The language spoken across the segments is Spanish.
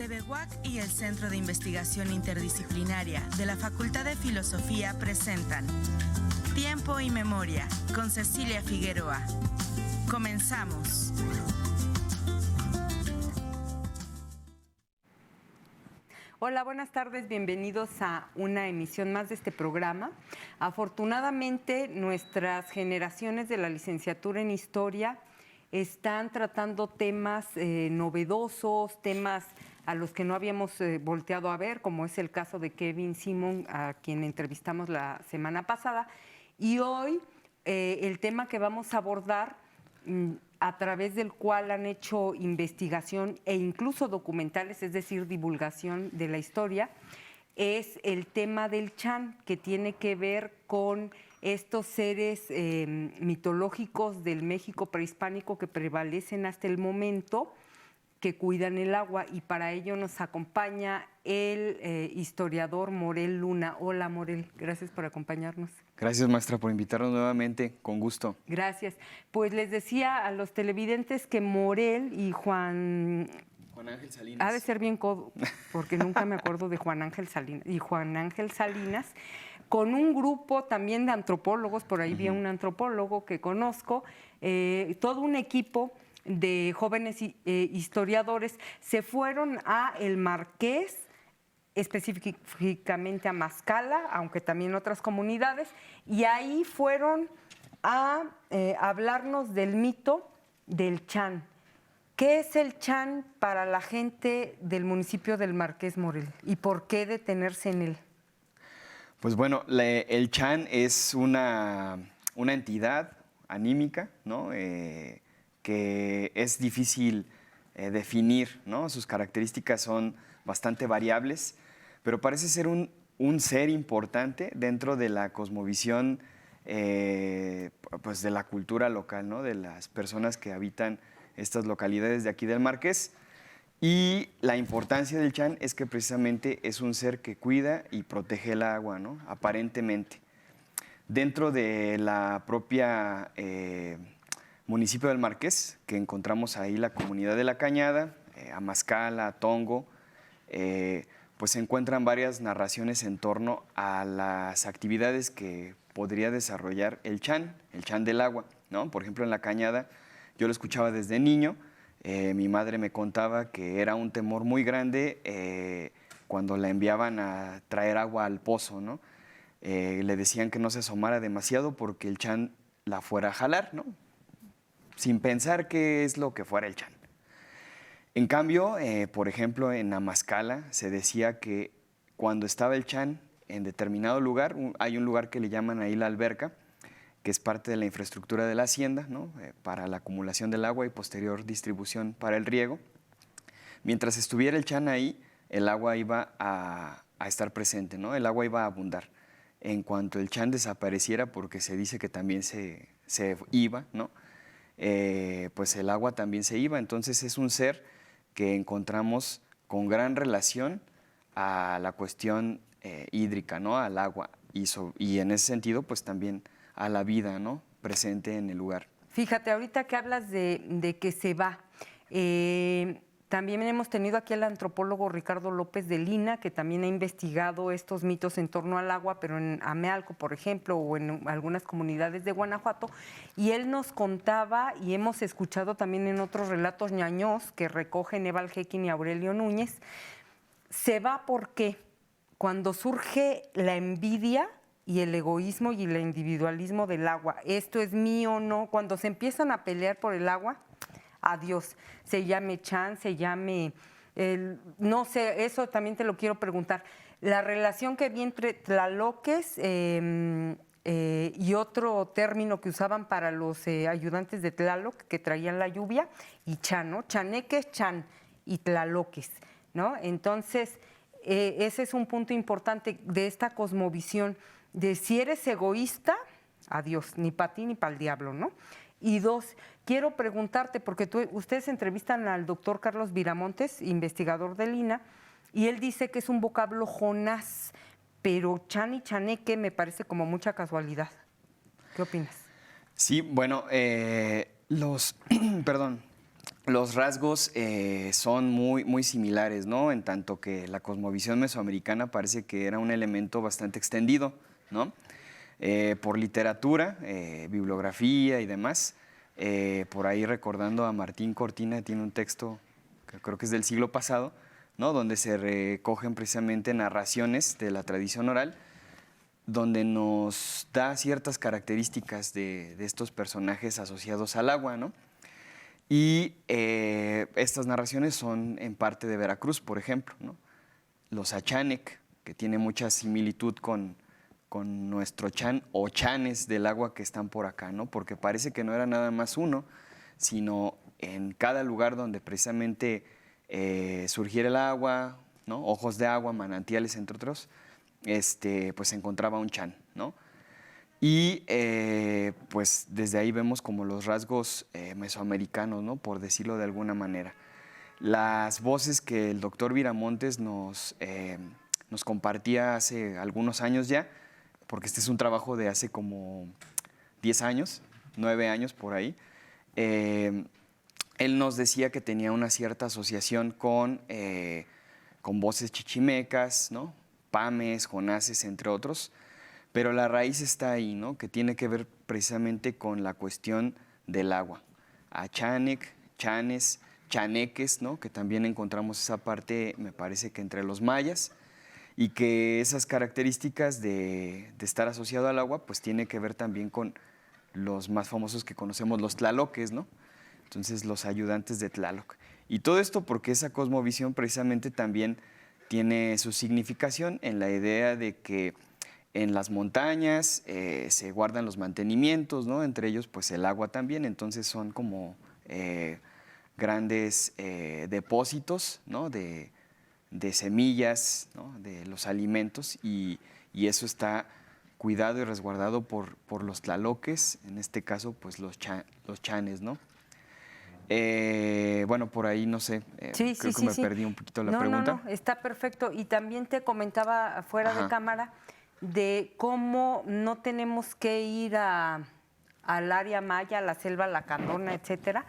TVUAC y el Centro de Investigación Interdisciplinaria de la Facultad de Filosofía presentan Tiempo y Memoria con Cecilia Figueroa. Comenzamos. Hola, buenas tardes, bienvenidos a una emisión más de este programa. Afortunadamente, nuestras generaciones de la licenciatura en Historia están tratando temas novedosos, temas a los que no habíamos volteado a ver, como es el caso de Kevin Simon, a quien entrevistamos la semana pasada. Y hoy el tema que vamos a abordar, a través del cual han hecho investigación e incluso documentales, es decir, divulgación de la historia, es el tema del Chan, que tiene que ver con estos seres mitológicos del México prehispánico que prevalecen hasta el momento, que cuidan el agua, y para ello nos acompaña el historiador Morel Luna. Hola, Morel, gracias por acompañarnos. Gracias, maestra, por invitarnos nuevamente, con gusto. Gracias. Pues les decía a los televidentes que Morel y Juan Ángel Salinas. Ha de ser bien codo, porque nunca me acuerdo de Juan Ángel Salinas. Y Juan Ángel Salinas, con un grupo también de antropólogos, por ahí vi a un antropólogo que conozco, todo un equipo de jóvenes historiadores, se fueron a El Marqués, específicamente a Mascala, aunque también otras comunidades, y ahí fueron a hablarnos del mito del Chan. ¿Qué es el Chan para la gente del municipio del Marqués, Morel? ¿Y por qué detenerse en él? Pues bueno, el Chan es una entidad anímica, ¿no? Que es difícil definir, ¿no? Sus características son bastante variables, pero parece ser un ser importante dentro de la cosmovisión pues de la cultura local, ¿no? De las personas que habitan estas localidades de aquí del Marqués. Y la importancia del Chan es que precisamente es un ser que cuida y protege el agua, ¿no? Aparentemente. Dentro de la propia municipio del Marqués, que encontramos ahí la comunidad de La Cañada, Amascala, Tongo, pues se encuentran varias narraciones en torno a las actividades que podría desarrollar el Chan del agua, ¿no? Por ejemplo, en La Cañada, yo lo escuchaba desde niño, mi madre me contaba que era un temor muy grande cuando la enviaban a traer agua al pozo, ¿no? Le decían que no se asomara demasiado porque el Chan la fuera a jalar, ¿no? Sin pensar qué es lo que fuera el Chan. En cambio, por ejemplo, en Amascala se decía que cuando estaba el Chan en determinado lugar, hay un lugar que le llaman ahí la alberca, que es parte de la infraestructura de la hacienda, ¿no? Para la acumulación del agua y posterior distribución para el riego. Mientras estuviera el Chan ahí, el agua iba a estar presente, ¿no? El agua iba a abundar. En cuanto el Chan desapareciera, porque se dice que también se iba, ¿no? Pues el agua también se iba. Entonces es un ser que encontramos con gran relación a la cuestión hídrica, ¿no? Al agua. Y en ese sentido, pues también a la vida, ¿no? Presente en el lugar. Fíjate, ahorita que hablas de que se va, también hemos tenido aquí al antropólogo Ricardo López de Lina, que también ha investigado estos mitos en torno al agua, pero en Amealco, por ejemplo, o en algunas comunidades de Guanajuato, y él nos contaba, y hemos escuchado también en otros relatos ñañós que recogen Eval Jekin y Aurelio Núñez, se va porque cuando surge la envidia y el egoísmo y el individualismo del agua, esto es mío, no, cuando se empiezan a pelear por el agua, adiós, se llame Chan, se llame, no sé, eso también te lo quiero preguntar, la relación que había entre tlaloques y otro término que usaban para los ayudantes de Tlaloc, que traían la lluvia, y Chan, ¿no? Chaneques, Chan y tlaloques, ¿no? Entonces, ese es un punto importante de esta cosmovisión, de si eres egoísta, adiós, ni para ti ni para el diablo, ¿no? Y dos, quiero preguntarte, porque ustedes entrevistan al doctor Carlos Viramontes, investigador del INA, y él dice que es un vocablo jonás, pero Chan y chaneque me parece como mucha casualidad. ¿Qué opinas? Sí, bueno, perdón, los rasgos son muy similares, ¿no? En tanto que la cosmovisión mesoamericana parece que era un elemento bastante extendido, ¿no? Por literatura, bibliografía y demás. Por ahí recordando a Martín Cortina, tiene un texto que creo que es del siglo pasado, ¿no? Donde se recogen precisamente narraciones de la tradición oral, donde nos da ciertas características de estos personajes asociados al agua, ¿no? Y estas narraciones son en parte de Veracruz, por ejemplo, ¿no? Los Achanec, que tiene mucha similitud con nuestro chan o chanes del agua que están por acá, ¿no? Porque parece que no era nada más uno, sino en cada lugar donde precisamente surgiera el agua, ¿no? Ojos de agua, manantiales, entre otros, pues se encontraba un chan, ¿no? Y pues desde ahí vemos como los rasgos mesoamericanos, ¿no? Por decirlo de alguna manera. Las voces que el doctor Viramontes nos compartía hace algunos años ya, porque este es un trabajo de hace como 10 años, 9 años por ahí, él nos decía que tenía una cierta asociación con voces chichimecas, ¿no? Pames, jonases, entre otros, pero la raíz está ahí, ¿no? Que tiene que ver precisamente con la cuestión del agua. Achanec, chanes, chaneques, ¿no? Que también encontramos esa parte, me parece que entre los mayas, y que esas características de estar asociado al agua, pues tiene que ver también con los más famosos que conocemos, los tlaloques, ¿no? Entonces, los ayudantes de Tlaloc. Y todo esto porque esa cosmovisión precisamente también tiene su significación en la idea de que en las montañas se guardan los mantenimientos, ¿no? Entre ellos, pues el agua también. Entonces, son como grandes depósitos, ¿no? de semillas, ¿no? De los alimentos, y eso está cuidado y resguardado por los tlaloques, en este caso pues los chanes, ¿no? Bueno, por ahí no sé, creo que me perdí un poquito la pregunta. No, está perfecto. Y también te comentaba fuera de cámara de cómo no tenemos que ir al área maya, a la selva lacandona, etcétera,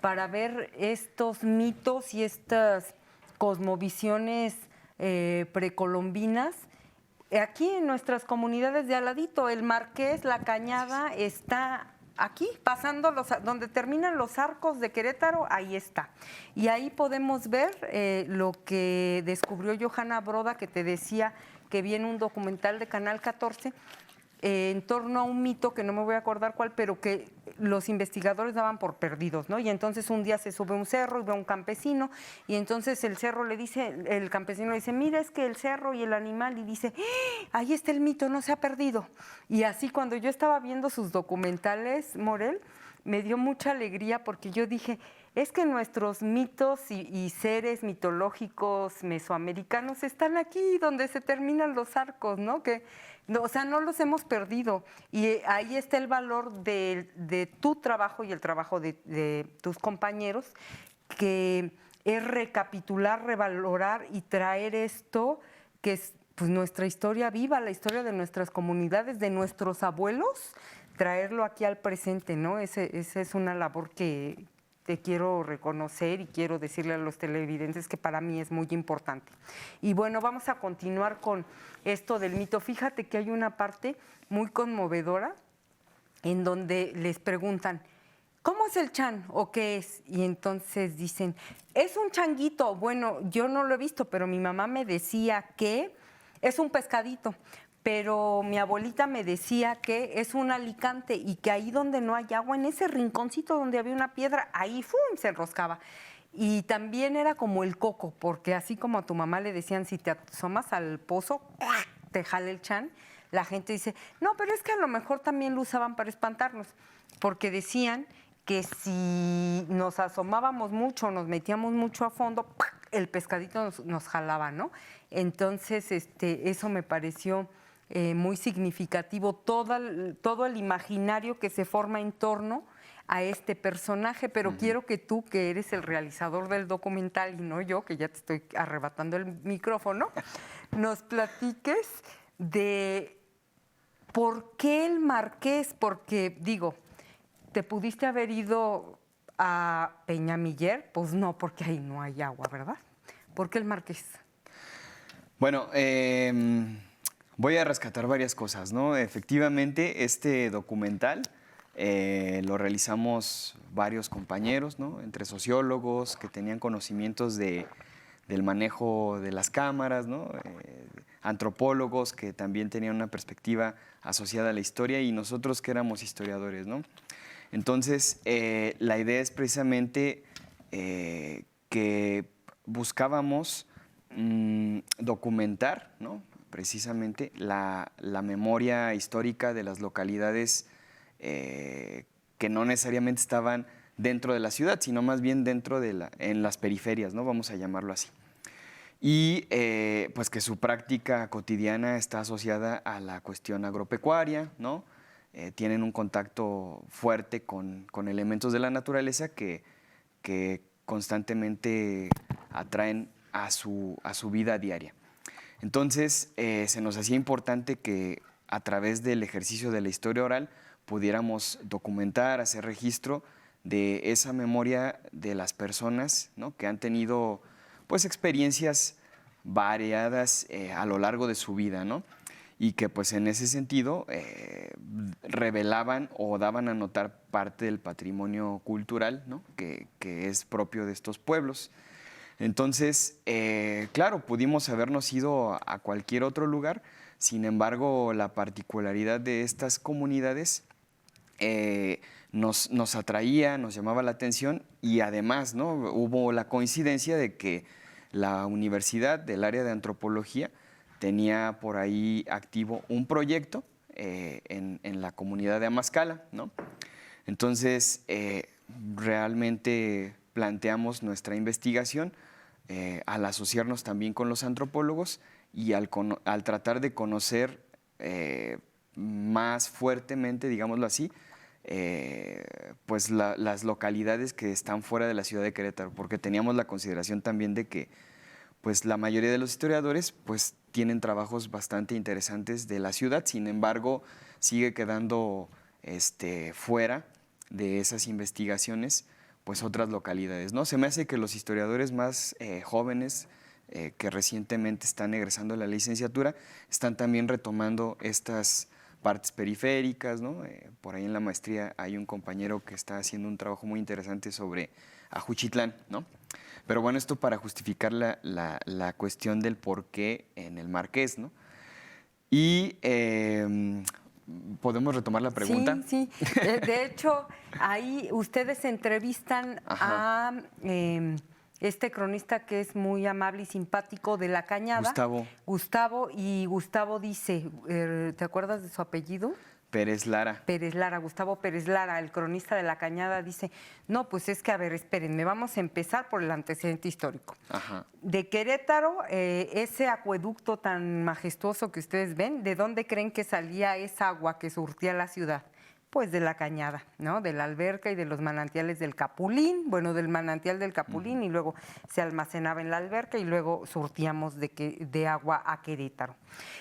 para ver estos mitos y estas cosmovisiones precolombinas. Aquí en nuestras comunidades de al ladito, el Marqués, la Cañada, está aquí, pasando donde terminan los arcos de Querétaro, ahí está. Y ahí podemos ver lo que descubrió Johanna Broda, que te decía que vi en un documental de Canal 14, en torno a un mito que no me voy a acordar cuál, pero que los investigadores daban por perdidos, ¿no? Y entonces un día se sube a un cerro y ve a un campesino, y entonces el campesino le dice, mira, es que el cerro y el animal, y dice, ahí está el mito, no se ha perdido. Y así cuando yo estaba viendo sus documentales, Morel, me dio mucha alegría porque yo dije, es que nuestros mitos y seres mitológicos mesoamericanos están aquí donde se terminan los arcos, ¿no? No, o sea, no los hemos perdido. Y ahí está el valor de tu trabajo y el trabajo de tus compañeros, que es recapitular, revalorar y traer esto que es pues nuestra historia viva, la historia de nuestras comunidades, de nuestros abuelos, traerlo aquí al presente, ¿no? Esa es una labor que te quiero reconocer y quiero decirle a los televidentes que para mí es muy importante. Y bueno, vamos a continuar con esto del mito. Fíjate que hay una parte muy conmovedora en donde les preguntan, ¿cómo es el chan o qué es? Y entonces dicen, es un changuito. Bueno, yo no lo he visto, pero mi mamá me decía que es un pescadito. Pero mi abuelita me decía que es un alicante y que ahí donde no hay agua, en ese rinconcito donde había una piedra, ahí ¡fum!, se enroscaba. Y también era como el coco, porque así como a tu mamá le decían, si te asomas al pozo, te jale el chan, la gente dice, no, pero es que a lo mejor también lo usaban para espantarnos, porque decían que si nos asomábamos mucho, nos metíamos mucho a fondo, el pescadito nos jalaba, ¿no? Entonces, eso me pareció muy significativo, todo el imaginario que se forma en torno a este personaje, pero quiero que tú, que eres el realizador del documental y no yo, que ya te estoy arrebatando el micrófono, nos platiques de por qué el Marqués, porque digo, te pudiste haber ido a Peñamiller, pues no, porque ahí no hay agua, ¿verdad? ¿Por qué el Marqués? Bueno, voy a rescatar varias cosas, ¿no? Efectivamente, este documental lo realizamos varios compañeros, ¿no? Entre sociólogos que tenían conocimientos del manejo de las cámaras, ¿no? Antropólogos que también tenían una perspectiva asociada a la historia y nosotros que éramos historiadores, ¿no? Entonces, la idea es precisamente que buscábamos documentar, ¿no? Precisamente la memoria histórica de las localidades que no necesariamente estaban dentro de la ciudad, sino más bien dentro en las periferias, ¿no? Vamos a llamarlo así. Y pues que su práctica cotidiana está asociada a la cuestión agropecuaria, ¿no? Tienen un contacto fuerte con elementos de la naturaleza que constantemente atraen a su vida diaria. Entonces, se nos hacía importante que a través del ejercicio de la historia oral pudiéramos documentar, hacer registro de esa memoria de las personas, ¿no? Que han tenido pues, experiencias variadas a lo largo de su vida, ¿no? Y que pues en ese sentido revelaban o daban a notar parte del patrimonio cultural, ¿no? que es propio de estos pueblos. Entonces, claro, pudimos habernos ido a cualquier otro lugar, sin embargo, la particularidad de estas comunidades nos atraía, nos llamaba la atención y además, ¿no? Hubo la coincidencia de que la universidad del área de antropología tenía por ahí activo un proyecto en la comunidad de Amazcala, ¿no? Entonces, realmente planteamos nuestra investigación al asociarnos también con los antropólogos y al tratar de conocer más fuertemente, digámoslo así, pues las localidades que están fuera de la ciudad de Querétaro, porque teníamos la consideración también de que pues la mayoría de los historiadores pues tienen trabajos bastante interesantes de la ciudad, sin embargo sigue quedando fuera de esas investigaciones pues otras localidades, ¿no? Se me hace que los historiadores más jóvenes que recientemente están egresando la licenciatura están también retomando estas partes periféricas, ¿no? Por ahí en la maestría hay un compañero que está haciendo un trabajo muy interesante sobre Ajuchitlán, ¿no? Pero bueno, esto para justificar la cuestión del por qué en el Marqués, ¿no? Y ¿podemos retomar la pregunta? Sí, sí. De hecho, ahí ustedes entrevistan a este cronista que es muy amable y simpático de La Cañada. Gustavo, y Gustavo dice, ¿te acuerdas de su apellido? Pérez Lara. Pérez Lara, Gustavo Pérez Lara, el cronista de La Cañada, dice, no, pues es que, a ver, espérenme, vamos a empezar por el antecedente histórico. Ajá. De Querétaro, ese acueducto tan majestuoso que ustedes ven, ¿de dónde creen que salía esa agua que surtía la ciudad? Pues de La Cañada, ¿no? De la alberca y de los manantiales del Capulín, bueno, del manantial del Capulín, y luego se almacenaba en la alberca y luego surtíamos de agua a Querétaro.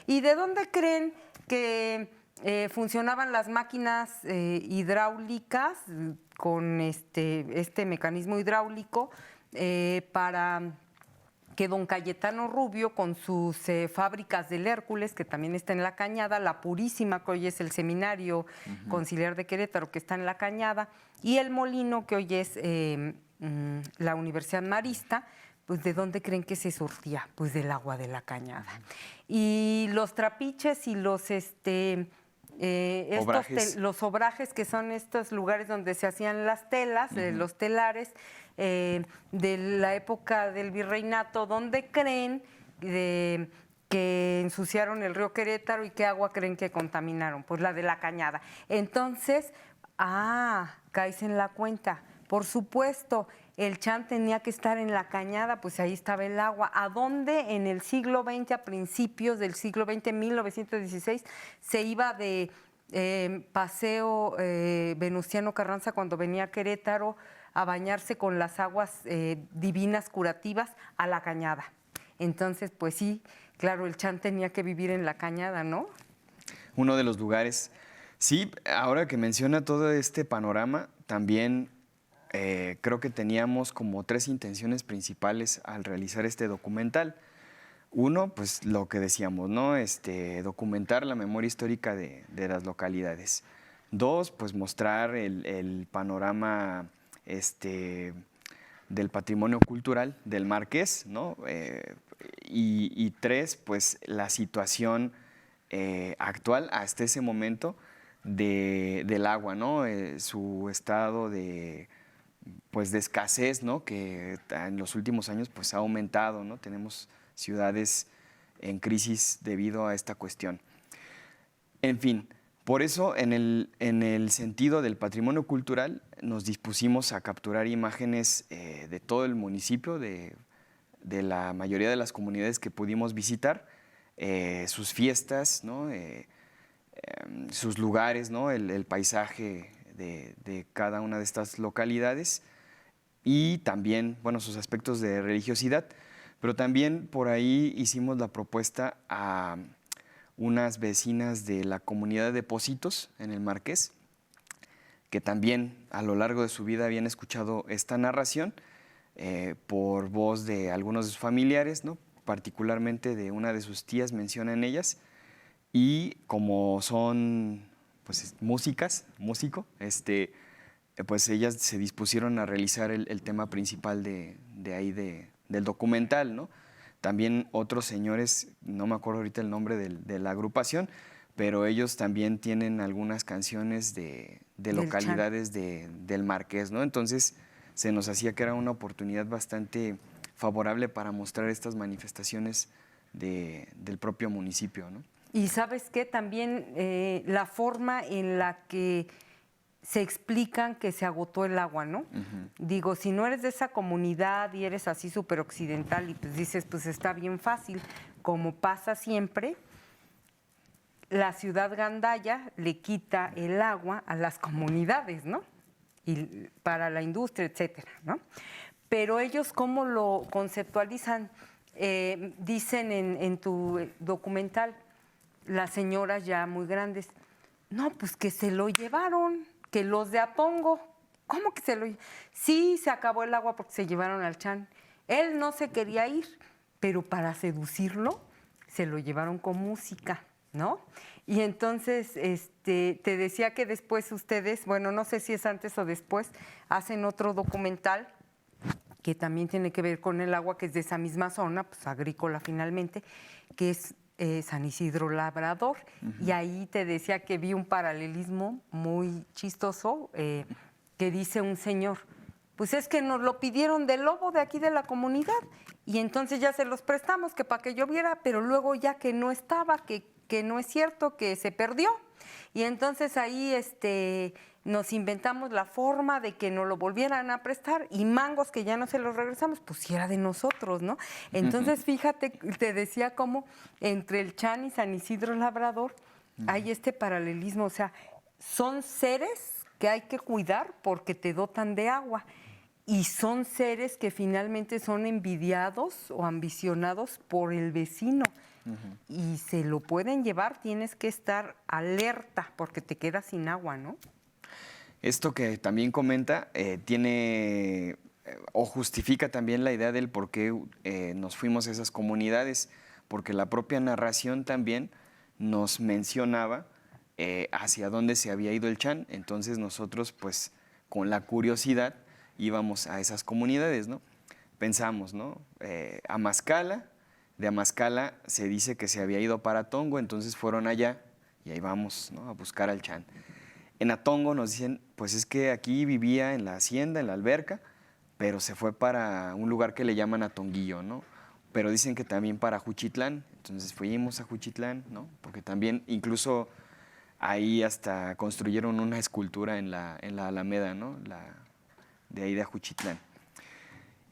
¿Y de dónde creen que funcionaban las máquinas hidráulicas con este mecanismo hidráulico para que don Cayetano Rubio, con sus fábricas del Hércules, que también está en La Cañada, La Purísima, que hoy es el Seminario Conciliar de Querétaro, que está en La Cañada, y el Molino, que hoy es la Universidad Marista, pues ¿de dónde creen que se surtía? Pues del agua de La Cañada. Y los trapiches y los los obrajes, que son estos lugares donde se hacían las telas, los telares, de la época del virreinato, ¿dónde creen que ensuciaron el río Querétaro y qué agua creen que contaminaron? Pues la de La Cañada. Entonces, caes en la cuenta. Por supuesto, el Chan tenía que estar en La Cañada, pues ahí estaba el agua. ¿A dónde en el siglo XX, a principios del siglo XX, 1916, se iba de paseo Venustiano Carranza cuando venía a Querétaro a bañarse con las aguas divinas curativas a La Cañada? Entonces, pues sí, claro, el Chan tenía que vivir en La Cañada, ¿no? Uno de los lugares. Sí, ahora que menciona todo este panorama, también creo que teníamos como 3 intenciones principales al realizar este documental. Uno, pues lo que decíamos, ¿no? Documentar la memoria histórica de las localidades. 2, pues mostrar el panorama del patrimonio cultural del Marqués, ¿no? Y 3, pues la situación actual hasta ese momento del agua, ¿no? Su estado pues de escasez, ¿no? Que en los últimos años pues ha aumentado, ¿no? Tenemos ciudades en crisis debido a esta cuestión. En fin, por eso en el sentido del patrimonio cultural nos dispusimos a capturar imágenes de todo el municipio, de la mayoría de las comunidades que pudimos visitar, sus fiestas, ¿no? Sus lugares, ¿no? El paisaje de cada una de estas localidades y también, bueno, sus aspectos de religiosidad. Pero también por ahí hicimos la propuesta a unas vecinas de la comunidad de Pocitos, en el Marqués, que también a lo largo de su vida habían escuchado esta narración por voz de algunos de sus familiares, ¿no? Particularmente de una de sus tías, mencionan ellas, y como son pues, músico, pues ellas se dispusieron a realizar el tema principal de ahí del documental, ¿no? También otros señores, no me acuerdo ahorita el nombre de la agrupación, pero ellos también tienen algunas canciones de localidades del Marqués, ¿no? Entonces se nos hacía que era una oportunidad bastante favorable para mostrar estas manifestaciones del propio municipio, ¿no? Y ¿sabes qué? También la forma en la que se explican que se agotó el agua, ¿no? Digo, si no eres de esa comunidad y eres así súper occidental y pues dices, pues está bien fácil, como pasa siempre, la ciudad gandaya le quita el agua a las comunidades, ¿no? Y para la industria, etcétera, ¿no? Pero ellos, ¿cómo lo conceptualizan? Dicen en tu documental, las señoras ya muy grandes, no, pues que se lo llevaron, que los de Atongo. ¿Cómo que se lo llevaron? Sí, se acabó el agua porque se llevaron al Chan. Él no se quería ir, pero para seducirlo se lo llevaron con música, ¿no? Y entonces te decía que después ustedes, bueno, no sé si es antes o después, hacen otro documental que también tiene que ver con el agua, que es de esa misma zona, pues agrícola finalmente, que es San Isidro Labrador. Y ahí te decía que vi un paralelismo muy chistoso, que dice un señor, pues es que nos lo pidieron del lobo de aquí de la comunidad y entonces ya se los prestamos que para que lloviera, pero luego ya que no estaba, que no es cierto, que se perdió. Y entonces ahí nos inventamos la forma de que nos lo volvieran a prestar y mangos que ya no se los regresamos, pues si era de nosotros, ¿no? Entonces, fíjate, te decía cómo entre el Chan y San Isidro Labrador hay este paralelismo, o sea, son seres que hay que cuidar porque te dotan de agua y son seres que finalmente son envidiados o ambicionados por el vecino. Y se lo pueden llevar, tienes que estar alerta porque te quedas sin agua, ¿no? Esto que también comenta tiene o justifica también la idea del por qué nos fuimos a esas comunidades, porque la propia narración también nos mencionaba hacia dónde se había ido el Chan. Entonces nosotros, pues, con la curiosidad íbamos a esas comunidades, ¿no? Pensamos, ¿no? Amazcala. De Amazcala se dice que se había ido para Atongo, entonces fueron allá y ahí vamos, ¿no? A buscar al Chan. En Atongo nos dicen, pues es que aquí vivía en la hacienda, en la alberca, pero se fue para un lugar que le llaman Atonguillo, ¿no? Pero dicen que también para Juchitlán, entonces fuimos a Juchitlán, ¿no? Porque también incluso ahí hasta construyeron una escultura en la Alameda, ¿no? De ahí de Juchitlán.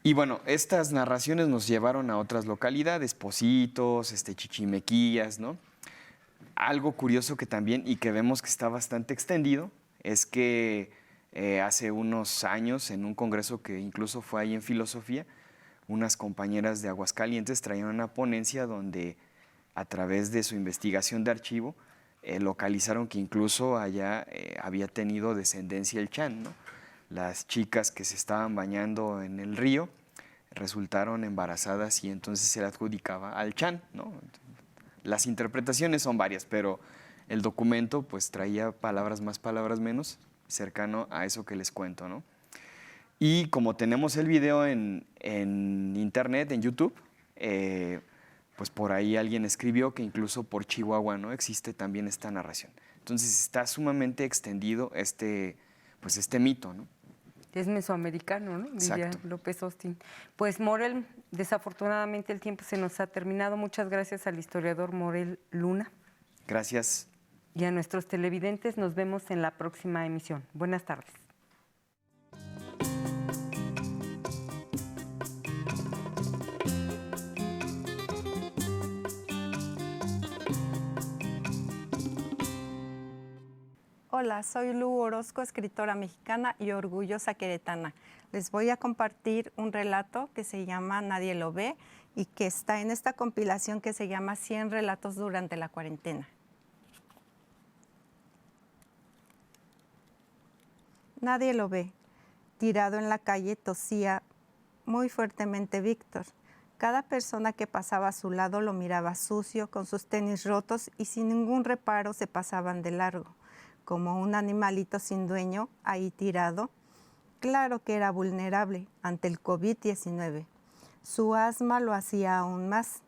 Y bueno, estas narraciones nos llevaron a otras localidades, Pocitos, Chichimequillas, ¿no? Algo curioso que también, y que vemos que está bastante extendido, es que hace unos años, en un congreso que incluso fue ahí en Filosofía, unas compañeras de Aguascalientes traían una ponencia donde, a través de su investigación de archivo, localizaron que incluso allá había tenido descendencia el Chan, ¿no? las chicas que se estaban bañando en el río resultaron embarazadas y entonces se le adjudicaba al Chan, ¿no? Las interpretaciones son varias, pero el documento pues traía palabras más, palabras menos, cercano a eso que les cuento, ¿no? Y como tenemos el video en internet, en YouTube, pues por ahí alguien escribió que incluso por Chihuahua, ¿no?, existe también esta narración. Entonces está sumamente extendido pues este mito, ¿no? Es mesoamericano, ¿no? Diría Exacto. López Austin. Pues Morel, desafortunadamente el tiempo se nos ha terminado. Muchas gracias al historiador Morel Luna. Gracias. Y a nuestros televidentes, nos vemos en la próxima emisión. Buenas tardes. Hola, soy Lu Orozco, escritora mexicana y orgullosa queretana. Les voy a compartir un relato que se llama Nadie lo ve y que está en esta compilación que se llama 100 relatos durante la cuarentena. Nadie lo ve. Tirado en la calle tosía muy fuertemente Víctor. Cada persona que pasaba a su lado lo miraba sucio, con sus tenis rotos y sin ningún reparo se pasaban de largo, como un animalito sin dueño ahí tirado. Claro que era vulnerable ante el COVID-19. Su asma lo hacía aún más.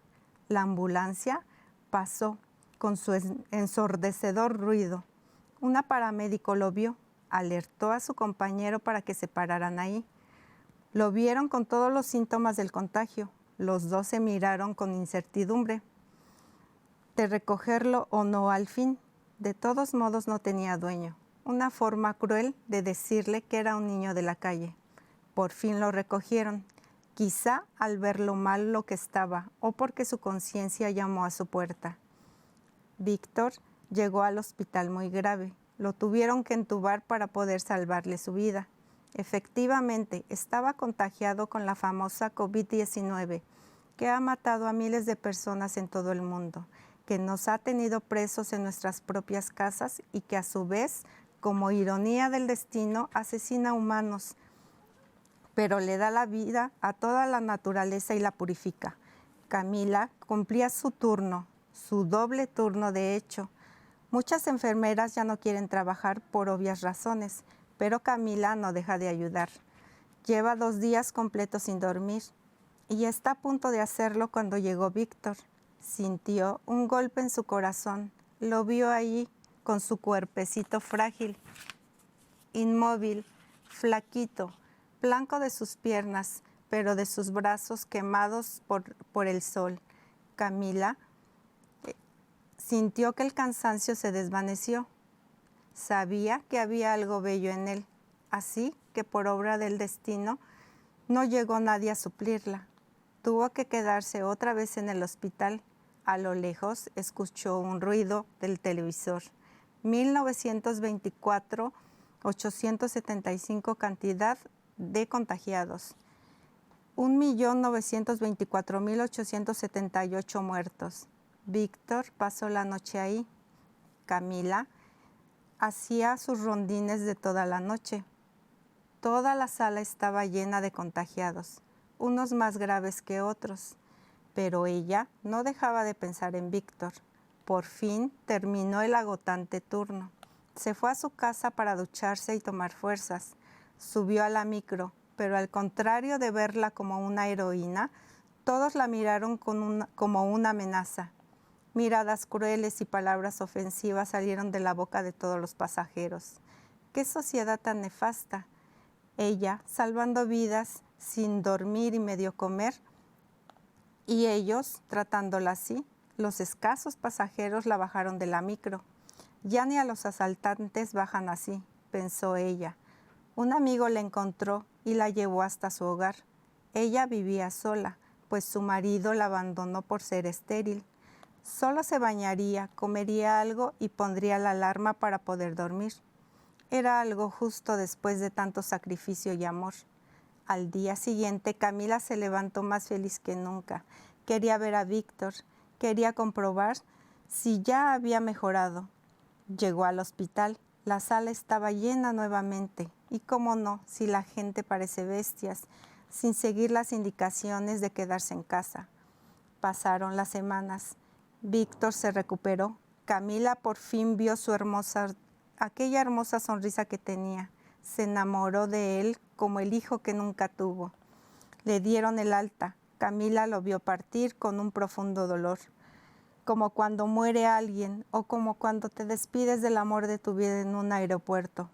La ambulancia pasó con su ensordecedor ruido. Una paramédico lo vio, alertó a su compañero para que se pararan ahí. Lo vieron con todos los síntomas del contagio. Los dos se miraron con incertidumbre de recogerlo o no al fin. De todos modos no tenía dueño. Una forma cruel de decirle que era un niño de la calle. Por fin lo recogieron, quizá al ver lo mal lo que estaba o porque su conciencia llamó a su puerta. Víctor llegó al hospital muy grave. Lo tuvieron que entubar para poder salvarle su vida. Efectivamente, estaba contagiado con la famosa COVID-19, que ha matado a miles de personas en todo el mundo, que nos ha tenido presos en nuestras propias casas y que a su vez, como ironía del destino, asesina humanos, pero le da la vida a toda la naturaleza y la purifica. Camila cumplía su turno, su doble turno de hecho. Muchas enfermeras ya no quieren trabajar por obvias razones, pero Camila no deja de ayudar. Lleva 2 días completos sin dormir y está a punto de hacerlo cuando llegó Víctor. Sintió un golpe en su corazón, lo vio allí con su cuerpecito frágil, inmóvil, flaquito, blanco de sus piernas, pero de sus brazos quemados por el sol. Camila sintió que el cansancio se desvaneció. Sabía que había algo bello en él, así que por obra del destino no llegó nadie a suplirla. Tuvo que quedarse otra vez en el hospital. A lo lejos escuchó un ruido del televisor. 1924, 875 cantidad de contagiados. 1.924.878 muertos. Víctor pasó la noche ahí. Camila hacía sus rondines de toda la noche. Toda la sala estaba llena de contagiados, unos más graves que otros. Pero ella no dejaba de pensar en Víctor. Por fin terminó el agotante turno. Se fue a su casa para ducharse y tomar fuerzas. Subió a la micro, pero al contrario de verla como una heroína, todos la miraron como una amenaza. Miradas crueles y palabras ofensivas salieron de la boca de todos los pasajeros. ¡Qué sociedad tan nefasta! Ella, salvando vidas, sin dormir y medio comer, y ellos, tratándola así. Los escasos pasajeros la bajaron de la micro. Ya ni a los asaltantes bajan así, pensó ella. Un amigo la encontró y la llevó hasta su hogar. Ella vivía sola, pues su marido la abandonó por ser estéril. Solo se bañaría, comería algo y pondría la alarma para poder dormir. Era algo justo después de tanto sacrificio y amor. Al día siguiente, Camila se levantó más feliz que nunca. Quería ver a Víctor, quería comprobar si ya había mejorado. Llegó al hospital, La sala estaba llena nuevamente. Y cómo no, si la gente parece bestias, sin seguir las indicaciones de quedarse en casa. Pasaron las semanas. Víctor se recuperó. Camila por fin vio aquella hermosa sonrisa que tenía. Se enamoró de él como el hijo que nunca tuvo. Le dieron el alta. Camila lo vio partir con un profundo dolor. Como cuando muere alguien o como cuando te despides del amor de tu vida en un aeropuerto.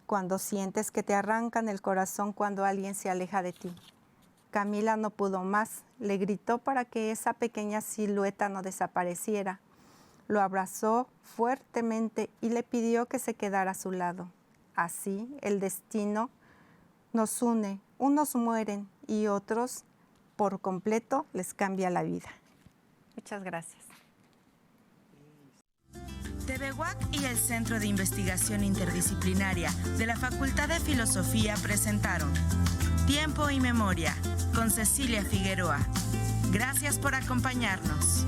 Cuando sientes que te arrancan el corazón cuando alguien se aleja de ti. Camila no pudo más, le gritó para que esa pequeña silueta no desapareciera. Lo abrazó fuertemente y le pidió que se quedara a su lado. Así el destino nos une, unos mueren y otros por completo les cambia la vida. Muchas gracias. TVUAC y el Centro de Investigación Interdisciplinaria de la Facultad de Filosofía presentaron Tiempo y Memoria con Cecilia Figueroa. Gracias por acompañarnos.